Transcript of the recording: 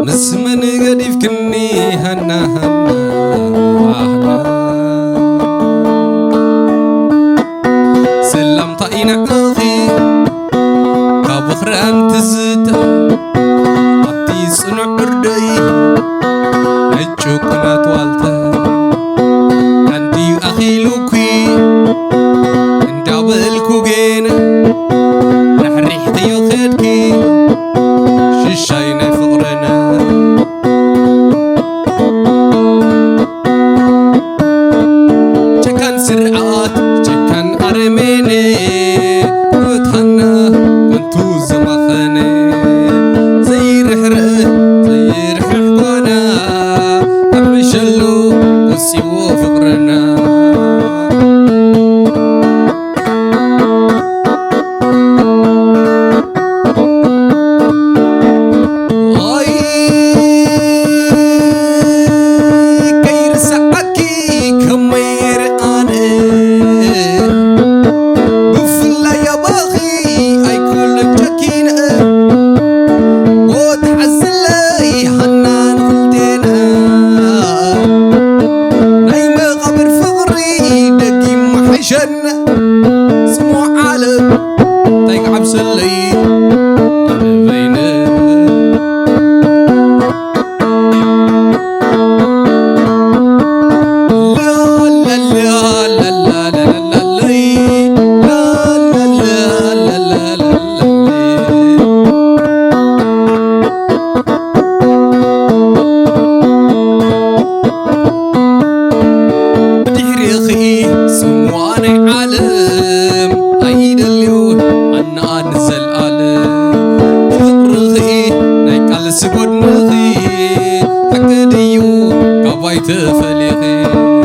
مسمن قديف كني هنا سلام طاينا أخي كابخران تزتا عطي صنع أردي نجوكنا توالتا عندي أخي لوكي اندابلكو جينا نحريحتي يخدكي ششاينا فقرنا جكان سرعات جكان أرميني وتهنا كنتو زمخاني زي رح حقونا أبشلو وسيبو فقرنا سمو عالم طيق عبس اللي أنا بينه لا لا لا لا لا لا لا لا لا سمواني عالم عيد اليوم عنا نزل عالم فقر غي نيكال سبود نغي حق ديو كبايت فليغي